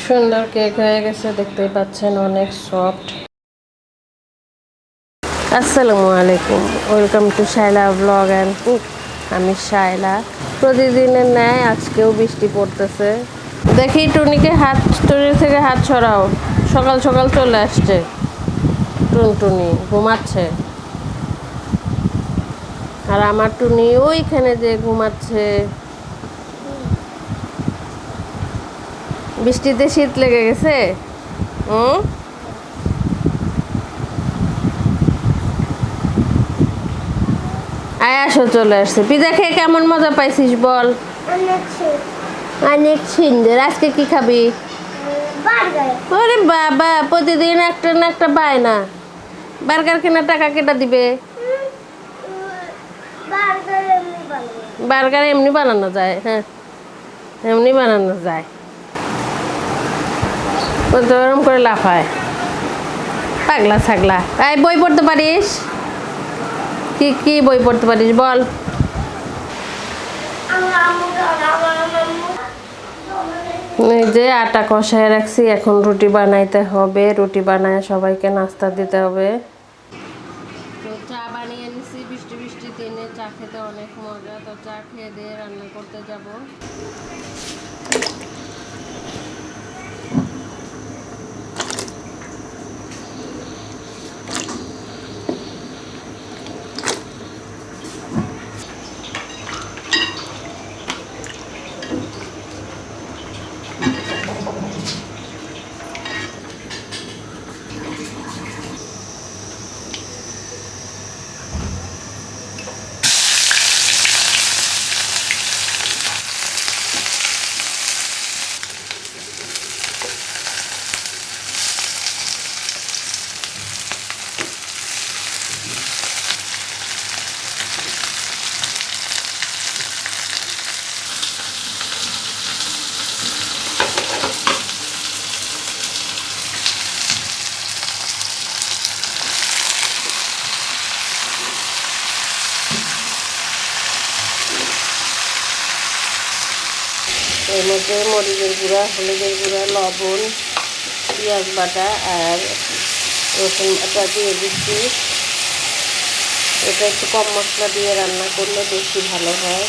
সুন্দর কেক হয়ে গেছে, দেখতেই পাচ্ছেন, অনেক সফট। আসসালামু আলাইকুম, welcome to Shaila blog and cook. আমি শায়লা। প্রতিদিনের ন্যায় আজকেও বৃষ্টি পড়তেছে। দেখি টুনিকে টুনি থেকে হাত ছড়াও। সকাল সকাল চলে আসছে টুনটুনি, ঘুমাচ্ছে। আর আমার টুনি ওইখানে যে ঘুমাচ্ছে। বৃষ্টিতে শীত লেগে গেছে। আসো, চলে আসছে। পিজা খেয়ে কেমন মজা পাইছিস বল? অনেক সুন্দর। আজকে কি খাবি? ওরে বাবা, প্রতিদিন একটা না একটা বায়না। বার্গার কেনার টাকা কেটে দিবে? বার্গার এমনি বানানো যায়? হ্যাঁ, এমনি বানানো যায়। ওরকম করে লাফায় পাগলা ছাগলা। এই বই পড়তে পারিস? কি কি বই পড়তে পারিস বল? এই যে আটা কষায় রাখছি, এখন রুটি বানাইতে হবে। রুটি বানায় সবাইকে নাস্তা দিতে হবে। তো চা বানিয়ে নিছি, বৃষ্টি বৃষ্টি দিনে চা খেতে অনেক মজা। তো চা খেয়ে দিয়ে রান্না করতে যাব। এর মধ্যে মরিচের গুঁড়া, হলুদের গুঁড়া, লবণ, পেঁয়াজ বাটা আর রসুন বাটা দিয়ে দিচ্ছি। এটা একটু কম মশলা দিয়ে রান্না করলে বেশি ভালো হয়।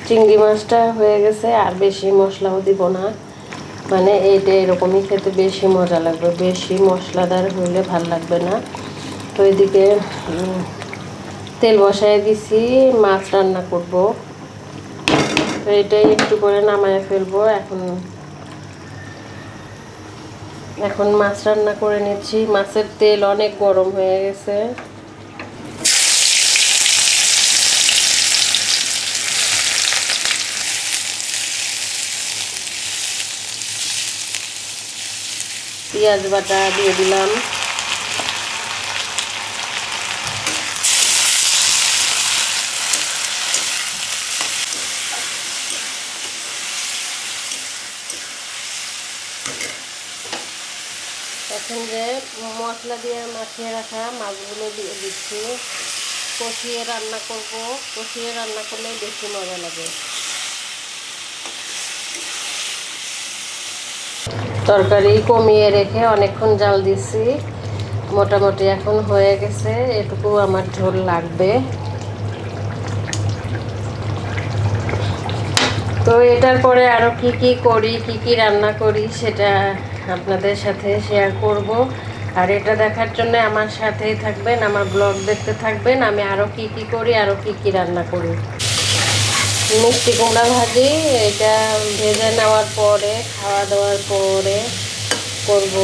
চিংড়ি মাছটা হয়ে গেছে, আর বেশি মশলাও দিব না। মানে এইটা এরকমই খেতে বেশি মজা লাগবে, বেশি মশলাদার হলে ভাল লাগবে না। তো এদিকে তেল বসায় দিছি, মাছ রান্না করব। তো এটাই একটু করে নামায় ফেলবো। এখন মাছ রান্না করে নিচ্ছি। মাছের তেল অনেক গরম হয়ে গেছে। পেঁয়াজ বাটা দিয়ে দিলাম। এখন যে মশলা দিয়ে মাখিয়ে রাখা মাছগুলো দিয়ে দিচ্ছি। কষিয়ে রান্না করব। কষিয়ে রান্না করলে বেশি মজা লাগে। তরকারি কমিয়ে রেখে অনেকক্ষণ জাল দিচ্ছি। মোটামুটি এখন হয়ে গেছে, এটুকু আমার ঝোল লাগবে। তো এটার পরে আরও কি কি করি, কি কি রান্না করি সেটা আপনাদের সাথে শেয়ার করব। আর এটা দেখার জন্য আমার সাথেই থাকবেন, আমার ব্লগ দেখতে থাকবেন। আমি আরও কি কি করি, আরও কি কি রান্না করি। মিষ্টি কুমড়া ভাজি, এটা ভেজে নেওয়ার পরে, খাওয়া দাওয়ার পরে করব।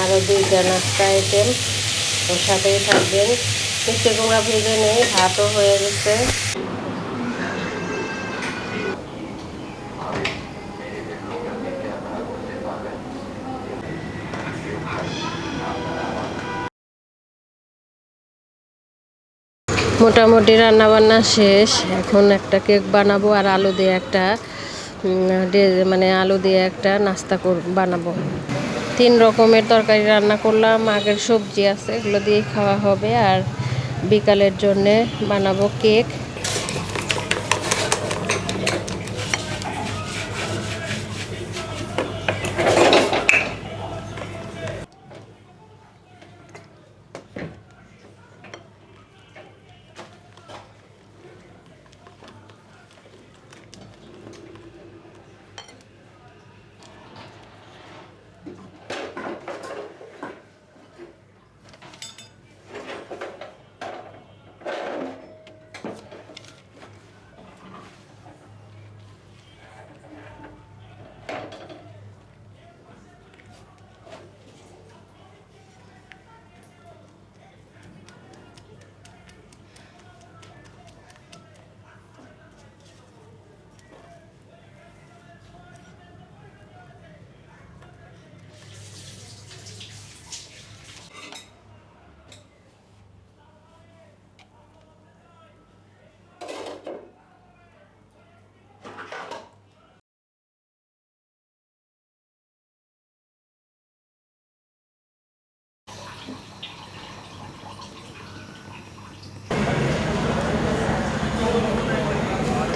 আরও দুইটা নাস্তা আইটেম, ওর সাথেই থাকবেন। মিষ্টি কুমড়া ভেজে নেই, ভাতও হয়ে গেছে। মোটামুটি রান্নাবান্না শেষ। এখন একটা কেক বানাবো আর আলু দিয়ে একটা মানে আলু দিয়ে একটা নাস্তা বানাবো। 3 রকমের তরকারি রান্না করলাম। আগের সবজি আছে, এগুলো দিয়ে খাওয়া হবে। আর বিকালের জন্যে বানাবো কেক।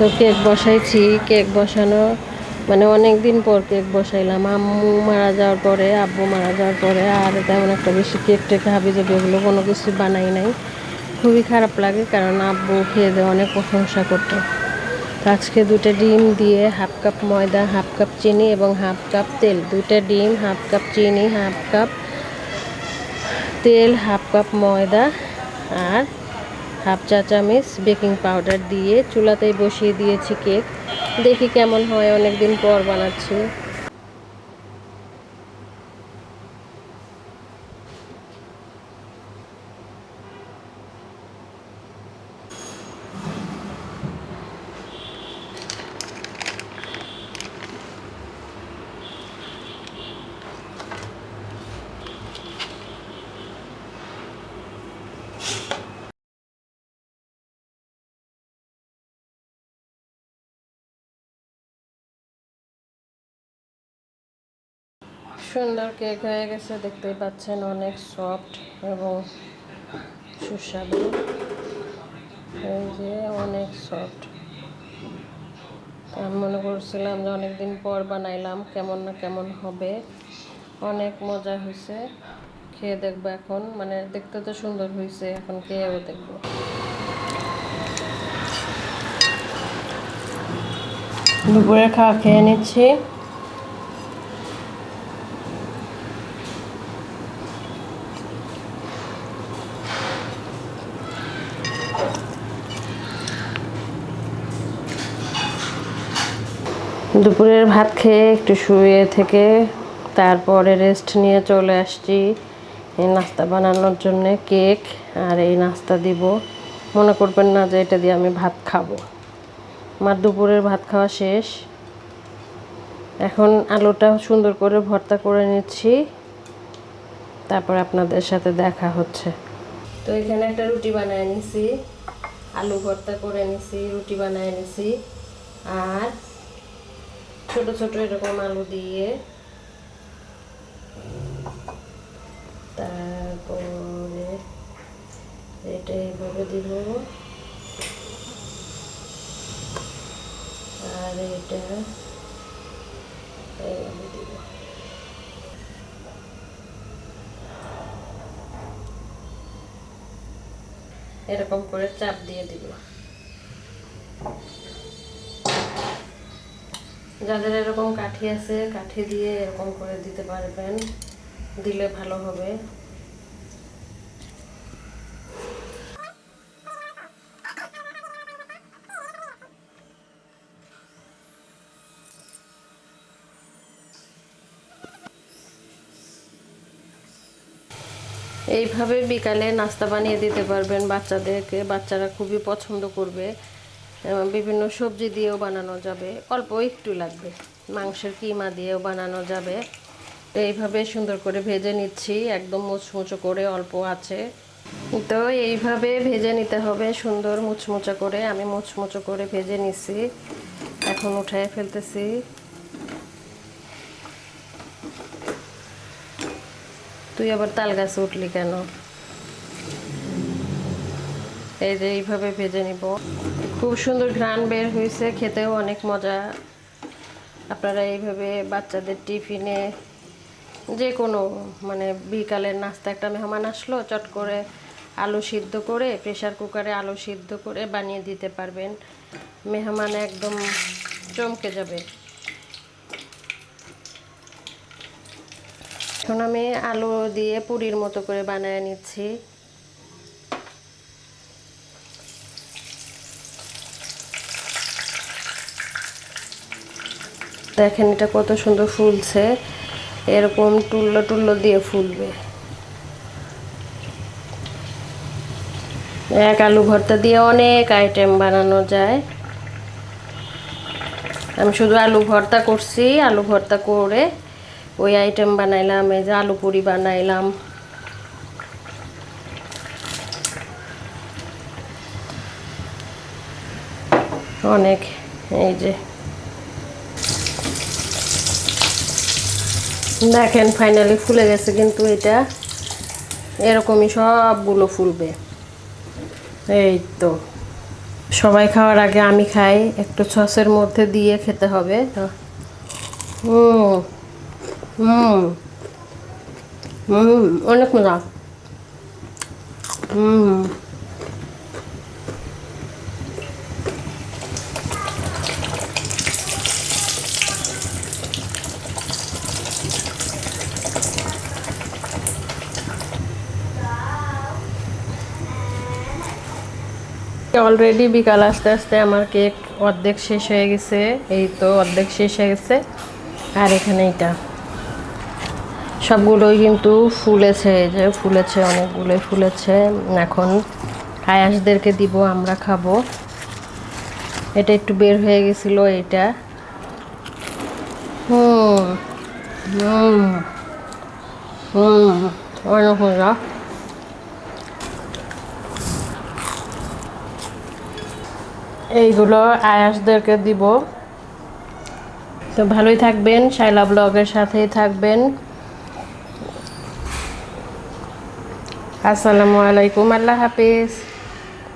তো কেক বসাইছি, কেক বসানো মানে অনেক দিন পর কেক বসাইলাম। আম্মু মারা যাওয়ার পরে, আব্বু মারা যাওয়ার পরে আর তেমন একটা বেশি কেক টেক হাবি যাবে এগুলো কোনো কিছু বানাই নাই। খুবই খারাপ লাগে, কারণ আব্বু খেয়ে দিয়ে অনেক প্রশংসা করতো। তো আজকে 2টা ডিম দিয়ে, হাফ কাপ ময়দা, হাফ কাপ চিনি এবং হাফ কাপ তেল, 2টা ডিম, হাফ কাপ চিনি, হাফ কাপ তেল, হাফ কাপ ময়দা আর হাফ চা চামচ বেকিং পাউডার দিয়ে চুলাতেই বসিয়ে দিয়েছি কেক। দেখি কেমন হয়, অনেক দিন পর বানাচ্ছি। সুন্দর কেক হয়ে গেছে, দেখতেই পাচ্ছেন, অনেক সফট এবং সুস্বাদু। এই যে অনেক সফট। আমি মনে করছিলাম যে অনেকদিন পর বানাইলাম, কেমন না কেমন হবে। অনেক মজা হয়েছে, খেয়ে দেখবো এখন। মানে দেখতে তো সুন্দর হয়েছে, এখন খেয়েও দেখবো। দুপুরে খাওয়া খেয়ে নিচ্ছি। দুপুরের ভাত খেয়ে একটু শুয়ে থেকে তারপরে রেস্ট নিয়ে চলে আসছি এই নাস্তা বানানোর জন্য। কেক আর এই নাস্তা দিব। মনে করবেন না যে এটা দিয়ে আমি ভাত খাবো। আমার দুপুরের ভাত খাওয়া শেষ। এখন আলুটা সুন্দর করে ভর্তা করে নিচ্ছি, তারপর আপনাদের সাথে দেখা হচ্ছে। তো এখানে একটা রুটি বানিয়ে নিছি, আলু ভর্তা করে নিছি, রুটি বানিয়ে নিছি। আর ছোট ছোট এরকম আলু দিয়ে, তারপরে এটা এইভাবে দিব, আর এটা এইভাবে দিব। এরকম করে চাপ দিয়ে দিব। যাদের এরকম কাঠি আছে, কাঠি দিয়ে এরকম করে দিতে পারবেন, দিলে ভালো হবে। এইভাবে বিকালে নাস্তা বানিয়ে দিতে পারবেন বাচ্চাদেরকে, বাচ্চারা খুবই পছন্দ করবে। বিভিন্ন সবজি দিয়েও বানানো যাবে, অল্প একটু লাগবে, মাংসের কিমা দিয়েও বানানো যাবে। তো এইভাবে সুন্দর করে ভেজে নিচ্ছি, একদম মুচমুচো করে, অল্প আছে। তো এইভাবে ভেজে নিতে হবে সুন্দর মুচমুচো করে। আমি মুচমুচো করে ভেজে নিছি, এখন উঠায় ফেলতেছি। তুই আবার তাল গাছে উঠলি কেন? এই যে এইভাবে ভেজে নিব। খুব সুন্দর ঘ্রাণ বের হয়েছে, খেতেও অনেক মজা। আপনারা এইভাবে বাচ্চাদের টিফিনে, যে কোনো মানে বিকালের নাস্তা, একটা মেহমান আসলো, চট করে আলু সিদ্ধ করে, প্রেসার কুকারে আলু সিদ্ধ করে বানিয়ে দিতে পারবেন। মেহমান একদম চমকে যাবে। এখন আমি আলু দিয়ে পুরির মতো করে বানিয়ে নিচ্ছি। দেখেন এটা কত সুন্দর ফুলছে, এরকম টুল্লো টুল্লো দিয়ে ফুলবে। এক আলু ভর্তা দিয়ে অনেক আইটেম বানানো যায়। আমি শুধু আলু ভর্তা করছি, আলু ভর্তা করে ওই আইটেম বানাইলাম। এই যে আলু পুরি বানাইলাম। অনেক, এই যে দেখেন ফাইনালি ফুলে গেছে, কিন্তু এটা এরকমই সবগুলো ফুলবে। এই তো সবাই খাওয়ার আগে আমি খাই, একটু সসের মধ্যে দিয়ে খেতে হবে তো। হুম হুম হুম, অনেক মজা। হুম, অলরেডি বিকাল আস্তে আস্তে আমার কেক অর্ধেক শেষ হয়ে গেছে, এই তো অর্ধেক শেষ হয়ে গেছে। আর এখানে এটা সবগুলোই কিন্তু ফুলেছে, এই যে ফুলেছে, অনেকগুলোই ফুলেছে। এখন আয়াসদেরকে দিব, আমরা খাবো। এটা একটু বের হয়ে গেছিল এটা। হুম হুম হুম, অনেক মজা। এইগুলো আয়াসদেরকে দিব। তো ভালোই থাকবেন, শাইলা ব্লগের সাথেই থাকবেন। আসসালামু আলাইকুম, আল্লাহ হাফিজ।